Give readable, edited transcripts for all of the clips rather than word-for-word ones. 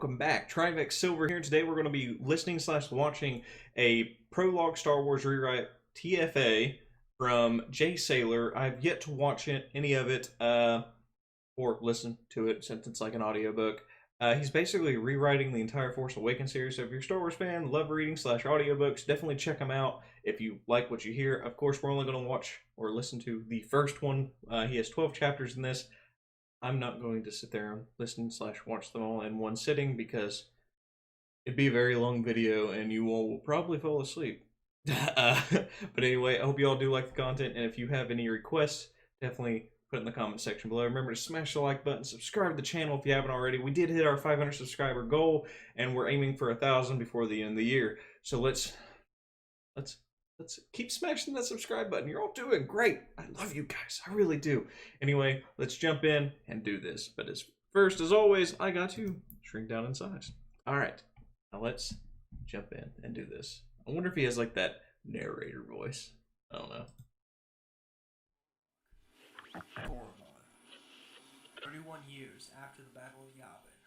welcome back. Trivex Silver here. Today we're going to be listening / watching a Prologue Star Wars rewrite TFA from Jay Saylor. I've yet to watch any of it, or listen to it since it's like an audiobook. He's basically rewriting the entire Force Awakens series, so if you're a Star Wars fan, love reading / audiobooks, definitely check him out if you like what you hear. Of course, we're only going to watch or listen to the first one. He has 12 chapters in this. I'm not going to sit there and listen / watch them all in one sitting because it'd be a very long video and you all will probably fall asleep. But anyway, I hope you all do like the content, and if you have any requests, definitely put it in the comment section below. Remember to smash the like button, subscribe to the channel if you haven't already. We did hit our 500 subscriber goal, and we're aiming for 1,000 before the end of the year. So let's keep smashing that subscribe button. You're all doing great. I love you guys. I really do. Anyway, let's jump in and do this. But first, as always, I got to shrink down in size. All right. Now let's jump in and do this. I wonder if he has like that narrator voice. I don't know. 31 years after the Battle of Yavin.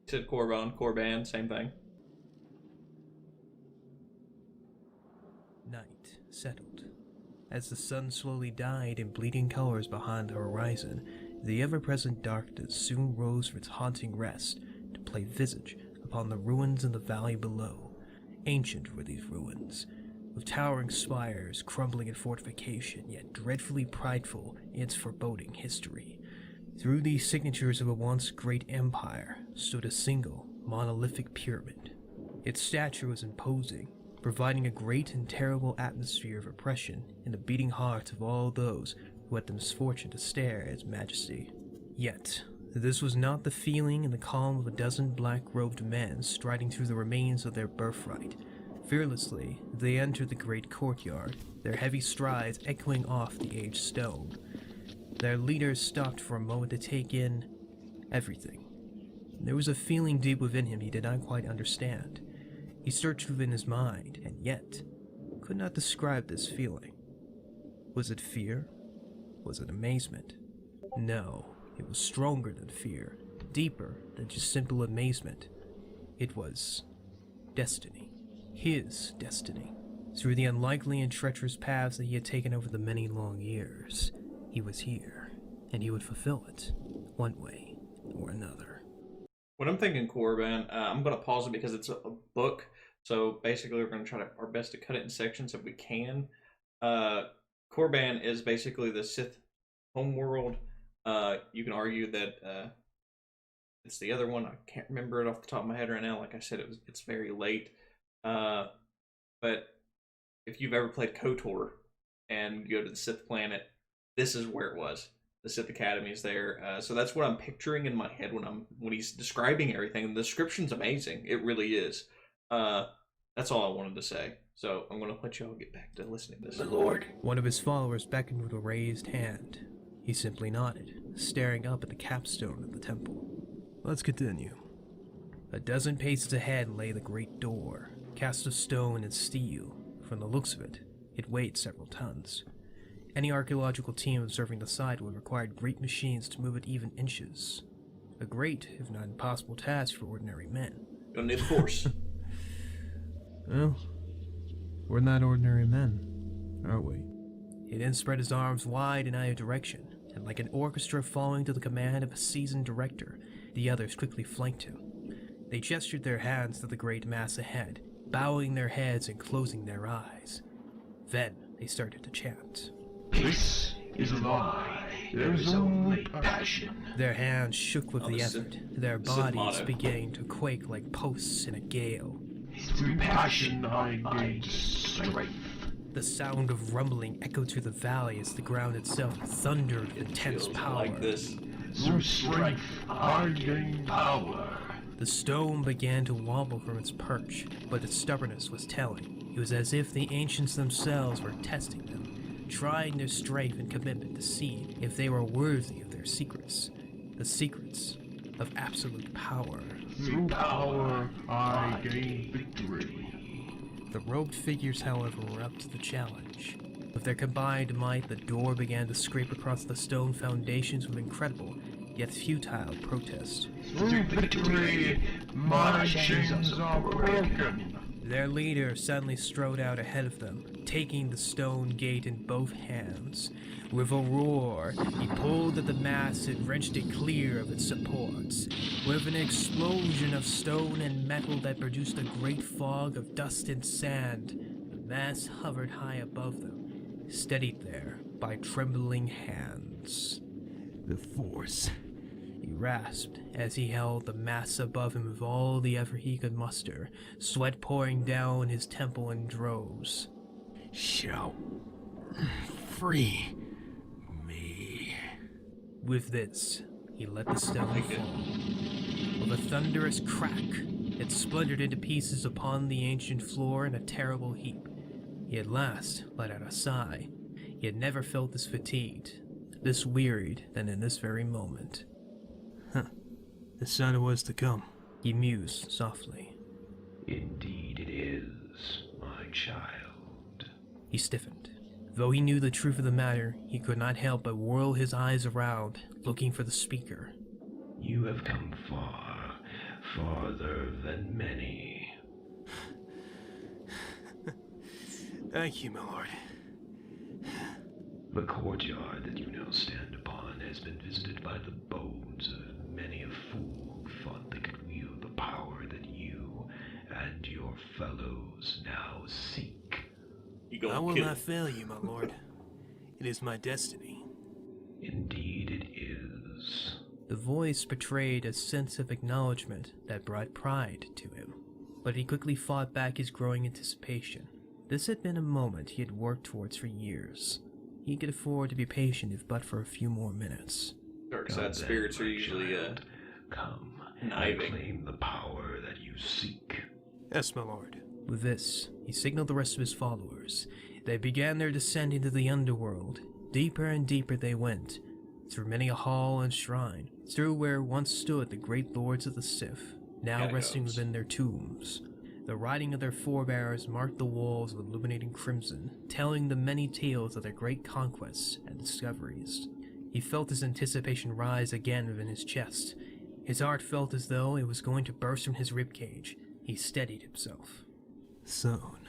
Said Korban, same thing. Night settled. As the sun slowly died in bleeding colors behind the horizon, the ever-present darkness soon rose from its haunting rest to play visage upon the ruins in the valley below. Ancient were these ruins, with towering spires crumbling in fortification, yet dreadfully prideful in its foreboding history. Through these signatures of a once great empire stood a single, monolithic pyramid. Its stature was imposing, providing a great and terrible atmosphere of oppression in the beating hearts of all those who had the misfortune to stare at its majesty. Yet, this was not the feeling and the calm of a dozen black-robed men striding through the remains of their birthright. Fearlessly, they entered the great courtyard, their heavy strides echoing off the aged stone. Their leaders stopped for a moment to take in everything. There was a feeling deep within him he did not quite understand. He searched within his mind, and yet could not describe this feeling. Was it fear? Was it amazement? No, it was stronger than fear, deeper than just simple amazement. It was destiny. His destiny. Through the unlikely and treacherous paths that he had taken over the many long years, he was here, and he would fulfill it, one way or another. When I'm thinking Korban, I'm going to pause it because it's a book. So basically, we're going to try our best to cut it in sections if we can. Korban is basically the Sith homeworld. You can argue that it's the other one. I can't remember it off the top of my head right now. Like I said, it's very late. But if you've ever played KOTOR and you go to the Sith planet, this is where it was. The Sith Academy is there. So that's what I'm picturing in my head when he's describing everything. The description's amazing. It really is. That's all I wanted to say. So I'm going to let y'all get back to listening to this. My lord. One of his followers beckoned with a raised hand. He simply nodded, staring up at the capstone of the temple. Let's continue. A dozen paces ahead lay the great door, cast of stone and steel. From the looks of it, it weighed several tons. Any archaeological team observing the site would require great machines to move it even inches. A great, if not impossible, task for ordinary men. You'll need a force. Well, we're not ordinary men, are we? He then spread his arms wide in either direction, and like an orchestra following to the command of a seasoned director, the others quickly flanked him. They gestured their hands to the great mass ahead, bowing their heads and closing their eyes. Then they started to chant. This is a lie. There is only passion. Their hands shook with the effort, their bodies began to quake like posts in a gale. Through passion I gained strength. The sound of rumbling echoed through the valley as the ground itself thundered with intense power. Like this. Through strength I gained power. The stone began to wobble from its perch, but its stubbornness was telling. It was as if the ancients themselves were testing them, trying their strength and commitment to see if they were worthy of their secrets. The secrets of absolute power. Through power I gained victory. The robed figures, however, were up to the challenge. With their combined might, the door began to scrape across the stone foundations with incredible, yet futile protest. Through victory, my chains are broken. Their leader suddenly strode out ahead of them, taking the stone gate in both hands. With a roar, he pulled at the mast and wrenched it clear of its supports. With an explosion of stone and metal that produced a great fog of dust and sand, the mast hovered high above them, steadied there by trembling hands. The Force. He rasped as he held the mass above him with all the effort he could muster, sweat pouring down his temple in droves. Shall free me. With this, he let the stone fall. With a thunderous crack, it splintered into pieces upon the ancient floor in a terrible heap. He at last let out a sigh. He had never felt this fatigued, this wearied than in this very moment. The sun was to come. He mused softly. Indeed it is, my child. He stiffened. Though he knew the truth of the matter, he could not help but whirl his eyes around, looking for the speaker. You have come far, farther than many. Thank you, my lord. The courtyard that you now stand upon has been visited by the bones of many a fool who thought they could wield the power that you and your fellows now seek. I will not fail you, my lord. It is my destiny. Indeed it is. The voice betrayed a sense of acknowledgement that brought pride to him, but he quickly fought back his growing anticipation. This had been a moment he had worked towards for years. He could afford to be patient if but for a few more minutes. Dark side spirits are usually come and conniving. claim the power that you seek. Yes, my lord. With this, he signaled the rest of his followers. They began their descent into the underworld. Deeper and deeper they went, through many a hall and shrine, through where once stood the great lords of the Sith, now resting within their tombs. The writing of their forebears marked the walls with illuminating crimson, telling the many tales of their great conquests and discoveries. He felt his anticipation rise again within his chest. His heart felt as though it was going to burst from his ribcage. He steadied himself. Soon.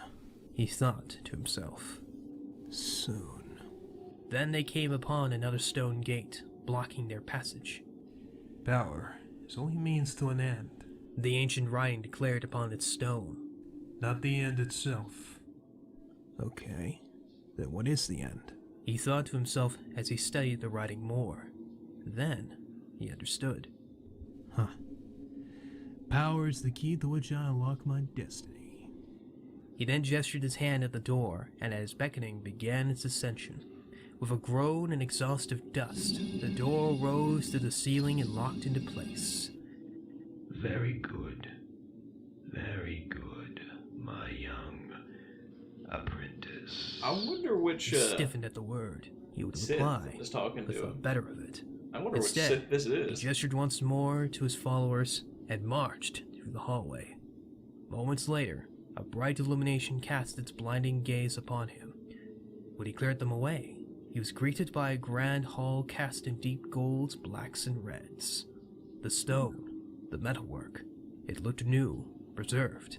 He thought to himself. Soon. Then they came upon another stone gate, blocking their passage. Power is only means to an end. The ancient writing declared upon its stone. Not the end itself. Okay, then what is the end? He thought to himself as he studied the writing more. Then he understood. Power is the key to which I unlock my destiny. He then gestured his hand at the door, and at his beckoning began its ascension. With a groan and exhaustive dust, the door rose to the ceiling and locked into place. Very good. Very good, my young apprentice. I wonder which He stiffened at the word. He would Sith reply, is talking but to thought him. better of it. I wonder which Instead, Sith this he is. gestured once more to his followers and marched through the hallway. Moments later, a bright illumination cast its blinding gaze upon him. When he cleared them away, he was greeted by a grand hall cast in deep golds, blacks, and reds. The stone, the metalwork, it looked new, preserved.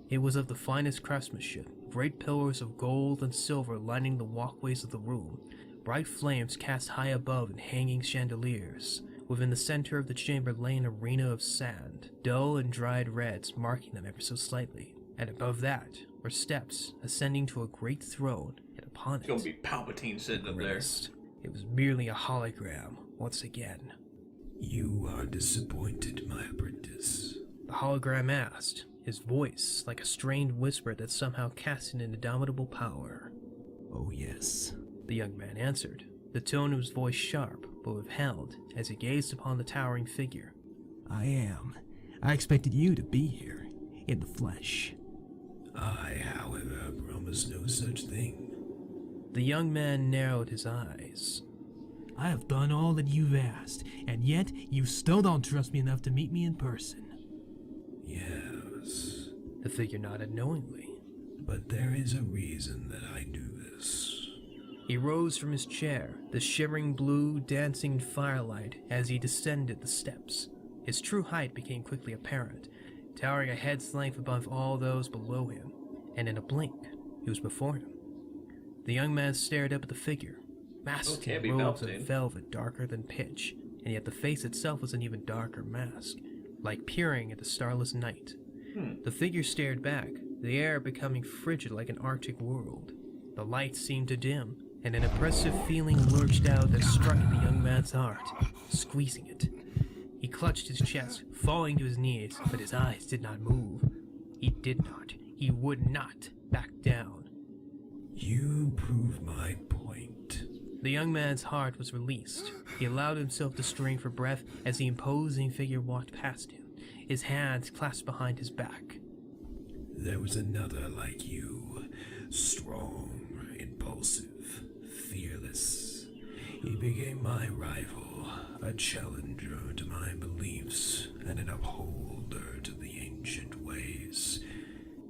It was of the finest craftsmanship, great pillars of gold and silver lining the walkways of the room, bright flames cast high above in hanging chandeliers. Within the center of the chamber lay an arena of sand, dull and dried reds marking them ever so slightly, and above that were steps ascending to a great throne, and upon It's gonna it, be Palpatine sitting up there. grimmest. It was merely a hologram, once again. You are disappointed, my apprentice. The hologram asked, his voice like a strained whisper that somehow cast an indomitable power. Oh yes. The young man answered, the tone of his voice sharp but withheld as he gazed upon the towering figure. I am. I expected you to be here, in the flesh. I, however, promise no such thing. The young man narrowed his eyes. I have done all that you've asked, and yet you still don't trust me enough to meet me in person. Yes, The figure nodded knowingly. but there is a reason that I do this. He rose from his chair, the shimmering blue dancing in firelight as he descended the steps. His true height became quickly apparent, towering a head's length above all those below him, and in a blink, he was before him. The young man stared up at the figure, masked in robes of velvet darker than pitch, and yet the face itself was an even darker mask, like peering at the starless night. The figure stared back, the air becoming frigid like an arctic world. The lights seemed to dim, and an oppressive feeling lurched out that struck at the young man's heart, squeezing it. He clutched his chest, falling to his knees, but his eyes did not move. He would not back down. You prove my point. The young man's heart was released. He allowed himself to strain for breath as the imposing figure walked past him, his hands clasped behind his back. There was another like you, strong, impulsive, fearless. He became my rival, a challenger to my beliefs, and an upholder to the ancient ways.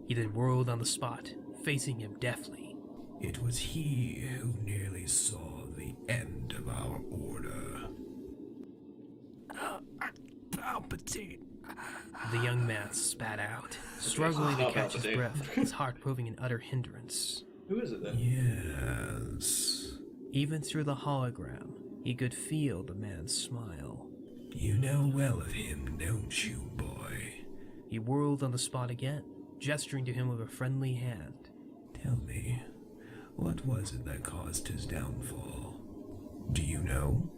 He then whirled on the spot, facing him deftly. It was he who nearly saw the end of our order. Palpatine. The young man spat out, struggling to catch his breath, his heart proving an utter hindrance. Who is it then? Yes. Even through the hologram, he could feel the man's smile. You know well of him, don't you, boy? He whirled on the spot again, gesturing to him with a friendly hand. Tell me, what was it that caused his downfall? Do you know?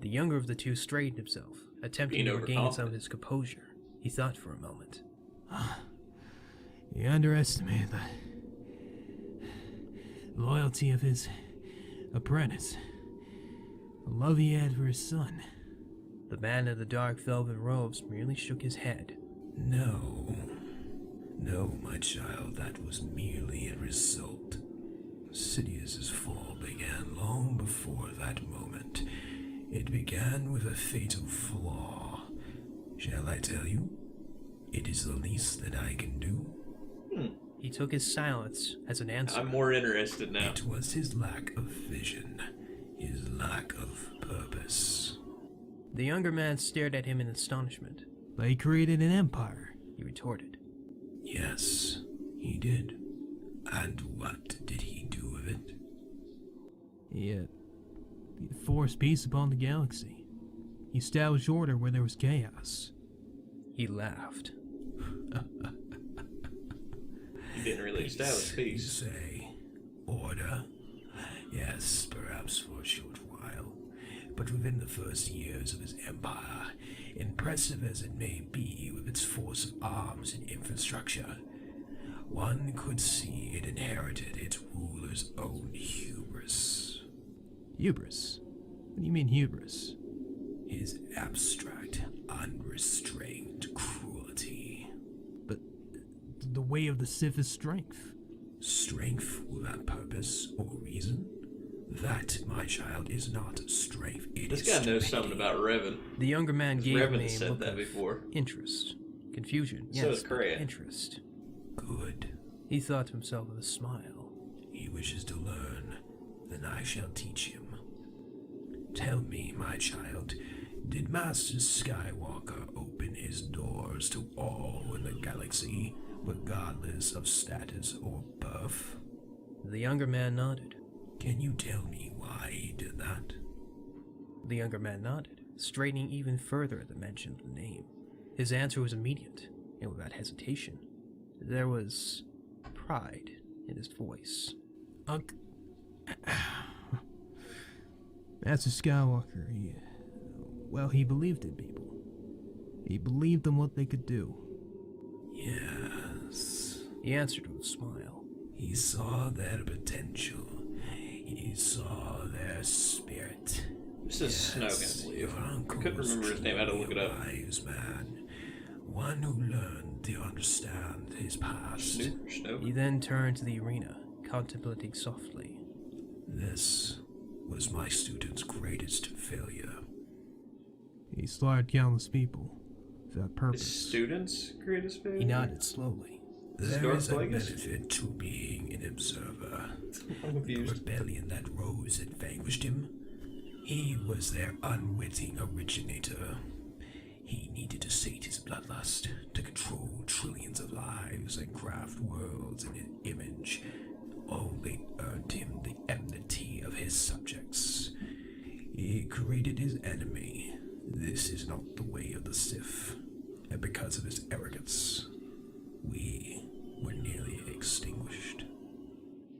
The younger of the two straightened himself, attempting to regain some of his composure. He thought for a moment. You underestimate the loyalty of his apprentice, the love he had for his son. The man in the dark velvet robes merely shook his head. No, my child, that was merely a result. Sidious's fall began long before that moment. It began with a fatal flaw. Shall I tell you? It is the least that I can do. He took his silence as an answer. I'm more interested now. It was his lack of vision, his lack of purpose. The younger man stared at him in astonishment. But he created an empire, He retorted. Yes, he did. And what did he do with it? He forced peace upon the galaxy. He established order where there was chaos. He laughed. He didn't really establish You peace. say, order? Yes, perhaps for a short while. But within the first years of his empire, impressive as it may be with its force of arms and infrastructure, one could see it inherited its ruler's own hubris. Hubris? What do you mean hubris? His abstract, unrestrained cruelty. But the way of the Sith is strength. Strength without purpose or reason? That, my child, is not strength. It This is guy knows stupidity. something about Revan. The younger man gave Revan me a said look that of before. interest. Confusion, So yes, is but Kreia. interest. Good. He thought to himself with a smile. He wishes to learn, then I shall teach him. Tell me, my child, did Master Skywalker open his doors to all in the galaxy, regardless of status or birth? The younger man nodded. Can you tell me why he did that? The younger man nodded, straightening even further at the mention of the name. His answer was immediate, and without hesitation. There was pride in his voice. Master Skywalker, he believed in people. He believed in what they could do. Yes. He answered with a smile. He saw their potential. He saw their spirit. This is Snoke, I believe. Your I uncle couldn't was remember his name. I had to look it up. truly a wise man. One who learned to understand his past. Snoop? He Snoke? then turned to the arena, contemplating softly. This was my student's greatest failure. He slaughtered countless people without His purpose. students' greatest favorite? He nodded slowly. This is There Darth is a Plagueis? benefit to being an observer. I'm The confused. rebellion that rose had vanquished him. He was their unwitting originator. He needed to sate his bloodlust, to control trillions of lives and craft worlds in his image. Only earned him the enmity of his subjects. He created his enemy. This is not the way of the Sith, and because of his arrogance, we were nearly extinguished.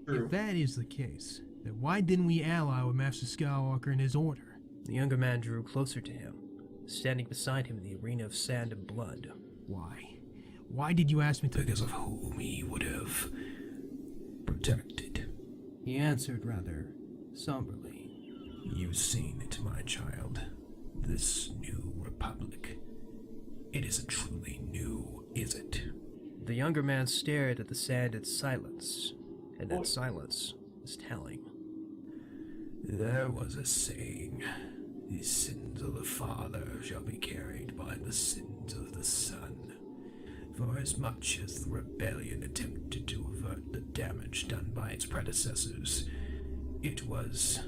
True. If that is the case, then why didn't we ally with Master Skywalker and his order? The younger man drew closer to him, standing beside him in the arena of sand and blood. Why? Why did you ask me to? Because of whom he would have protected. He answered rather somberly. You've seen it, my child. This new republic. It isn't truly new, is it? The younger man stared at the sand in silence, and that silence was telling. There was a saying, the sins of the father shall be carried by the sins of the son. For as much as the rebellion attempted to avert the damage done by its predecessors, it was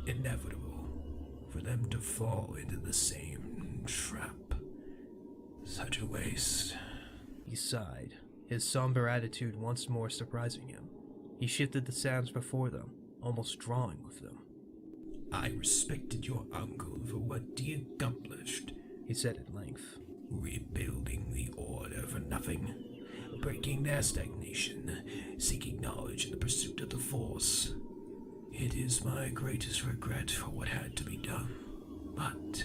inevitable for them to fall into the same trap. Such a waste. He sighed, his somber attitude once more surprising him. He shifted the sands before them, almost drawing with them. I respected your uncle for what he accomplished. He said at length. Rebuilding the order for nothing, breaking their stagnation, seeking knowledge in the pursuit of the Force. It is my greatest regret for what had to be done, but...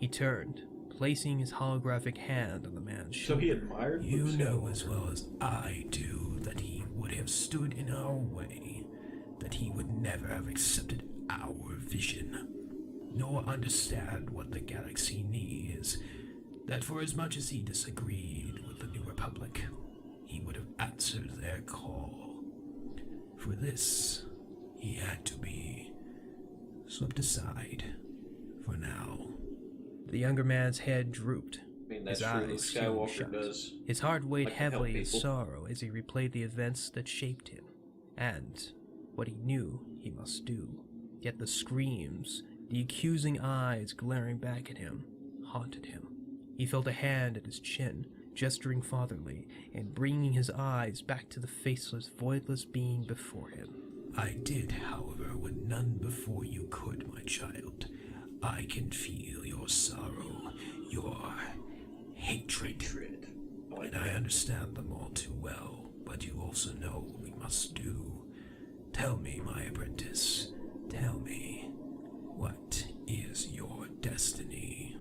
He turned, placing his holographic hand on the man's So shoulder. he admired You Luke know Skywalker. as well as I do that he would have stood in our way, that he would never have accepted our vision, nor understand what the galaxy needs, that for as much as he disagreed with the New Republic, he would have answered their call. For this, he had to be swept aside for now. The younger man's head drooped. I mean, that's His true. Luke eyes seemed Skywalker shut. does. His heart weighed like to help heavily in people. sorrow as he replayed the events that shaped him, and what he knew he must do. Yet the screams, the accusing eyes glaring back at him, haunted him. He felt a hand at his chin, gesturing fatherly, and bringing his eyes back to the faceless, voidless being before him. I did, however, what none before you could, my child. I can feel your sorrow, your hatred. And I understand them all too well, but you also know what we must do. Tell me, my apprentice, tell me, what is your destiny?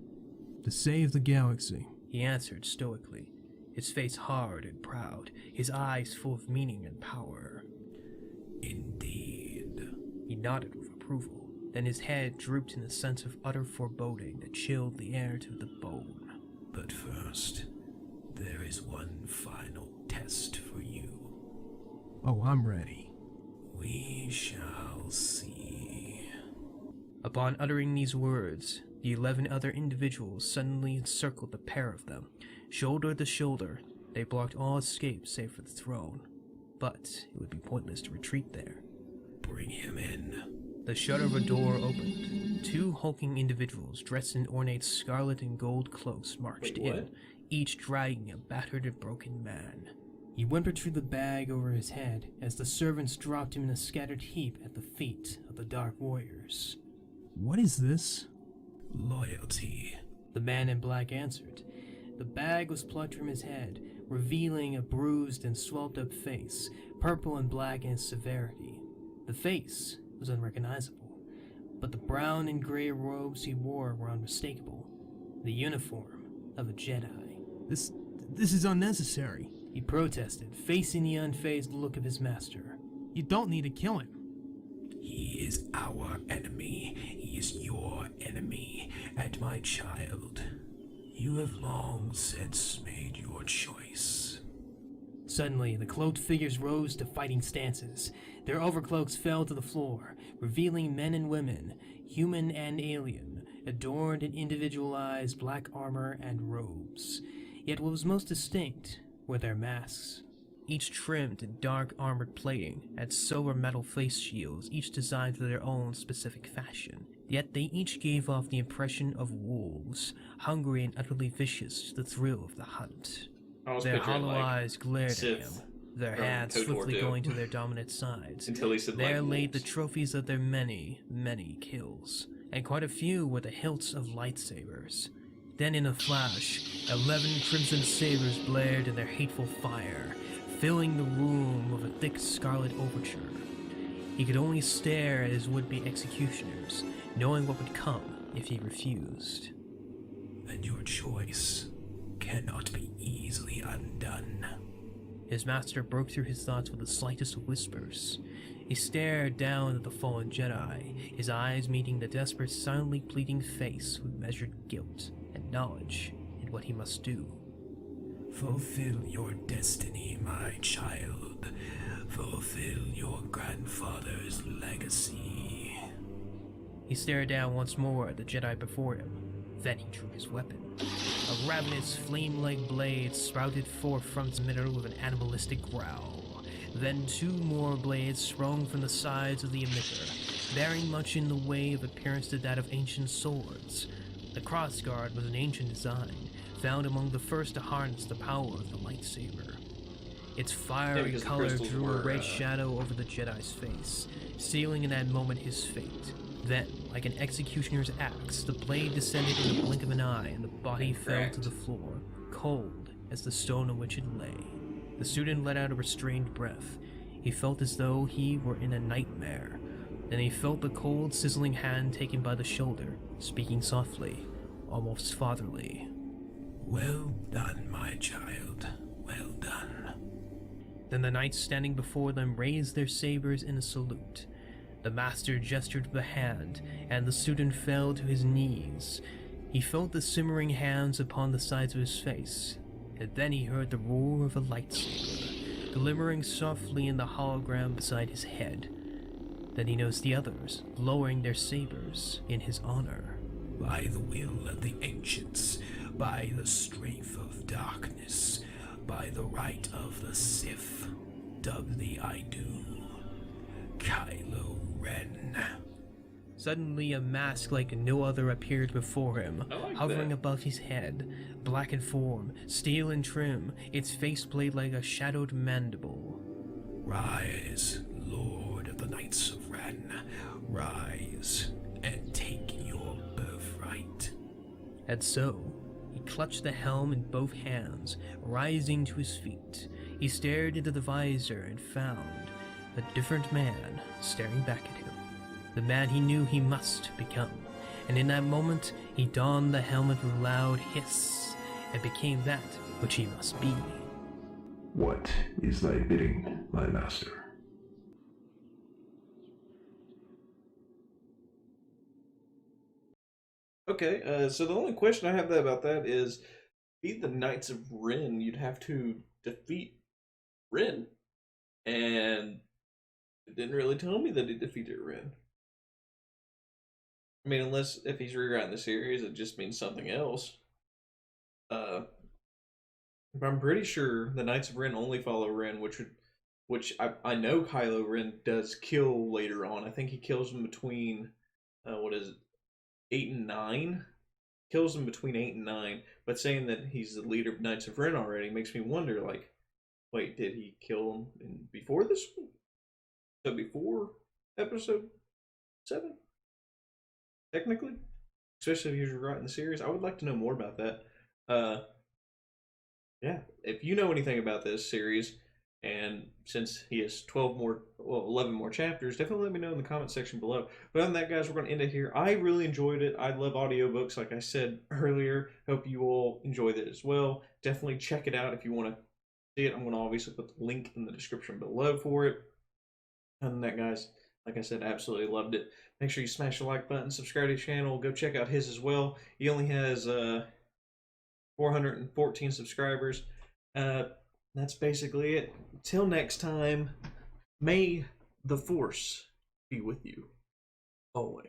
To save the galaxy, he answered stoically, his face hard and proud, his eyes full of meaning and power. Indeed. He nodded with approval, then his head drooped in a sense of utter foreboding that chilled the air to the bone. But first, there is one final test for you. Oh, I'm ready. We shall see. Upon uttering these words, the 11 other individuals suddenly encircled the pair of them. Shoulder to shoulder, they blocked all escape save for the throne. But it would be pointless to retreat there. Bring him in. The shutter of a door opened. 2 hulking individuals dressed in ornate scarlet and gold cloaks marched Wait, what? in, each dragging a battered and broken man. He whimpered through the bag over his head as the servants dropped him in a scattered heap at the feet of the Dark Warriors. What is this? Loyalty. The man in black answered. The bag was plucked from his head, revealing a bruised and swelled up face, purple and black in its severity. The face was unrecognizable, but the brown and gray robes he wore were unmistakable. The uniform of a Jedi. This is unnecessary, he protested, facing the unfazed look of his master. You don't need to kill him. He is our enemy. He is your enemy. And my child, you have long since made your choice. Suddenly, the cloaked figures rose to fighting stances. Their overcloaks fell to the floor, revealing men and women, human and alien, adorned in individualized black armor and robes. Yet what was most distinct were their masks. each trimmed in dark armored plating and silver metal face shields, each designed to their own specific fashion. Yet they each gave off the impression of wolves, hungry and utterly vicious to the thrill of the hunt. I was Their picturing hollow like eyes glared at Sith him, their from hands Total War swiftly 2. going to their dominant sides. Until he said There like laid the wolves. trophies of their many, many kills, and quite a few were the hilts of lightsabers. Then in a flash, 11 crimson sabers blared in their hateful fire, filling the room with a thick scarlet overture. He could only stare at his would-be executioners, knowing what would come if he refused. And your choice cannot be easily undone. His master broke through his thoughts with the slightest of whispers. He stared down at the fallen Jedi, his eyes meeting the desperate, silently pleading face with measured guilt and knowledge in what he must do. Fulfill your destiny, my child. Fulfill your grandfather's legacy. He stared down once more at the Jedi before him. Then he drew his weapon. A ravenous, flame-like blade sprouted forth from its middle with an animalistic growl. Then 2 more blades sprung from the sides of the emitter, very much in the way of appearance to that of ancient swords. The crossguard was an ancient design, found among the first to harness the power of the lightsaber. Its fiery because the color crystals drew a were, red shadow over the Jedi's face, sealing in that moment his fate. Then, like an executioner's axe, the blade descended in the blink of an eye, and the body fell to the floor, cold as the stone on which it lay. The student let out a restrained breath. He felt as though he were in a nightmare. Then he felt the cold, sizzling hand taken by the shoulder, speaking softly, almost fatherly. Well done, my child. Well done. Then the knights standing before them raised their sabers in a salute. The master gestured with a hand, and the student fell to his knees. He felt the simmering hands upon the sides of his face, and then he heard the roar of a lightsaber, glimmering softly in the hologram beside his head. Then he noticed the others, lowering their sabers in his honor. By the will of the ancients, by the strength of darkness, by the right of the Sith, dub thee I do, Kylo Ren. Suddenly, a mask like no other appeared before him, like hovering that. above his head, black in form, steel in trim, its faceplate like a shadowed mandible. Rise, Lord of the Knights of Ren, rise and take your birthright. And so, he clutched the helm in both hands, rising to his feet. He stared into the visor and found a different man staring back at him. The man he knew he must become. And in that moment, he donned the helmet with a loud hiss and became that which he must be. What is thy bidding, my master? Okay, so the only question I have about that is, be the Knights of Ren, you'd have to defeat Ren, and it didn't really tell me that he defeated Ren. I mean, unless if he's rewriting the series, it just means something else. But I'm pretty sure the Knights of Ren only follow Ren, which I know Kylo Ren does kill later on. I think he kills him between, what is it, 8 and 9? Kills him between 8 and 9. But saying that he's the leader of Knights of Ren already makes me wonder, like, wait, did he kill him before this one? So before episode 7? Technically? Especially if he's rewriting the series. I would like to know more about that. Yeah, if you know anything about this series, and since he has 11 more chapters, definitely let me know in the comment section below. But other than that, guys, we're going to end it here. I really enjoyed it. I love audiobooks, like I said earlier. Hope you all enjoyed it as well. Definitely check it out if you want to see it. I'm going to obviously put the link in the description below for it. Other than that, guys, like I said, absolutely loved it. Make sure you smash the like button, subscribe to the channel, go check out his as well. He only has 414 subscribers. That's basically it. Till next time, may the Force be with you always.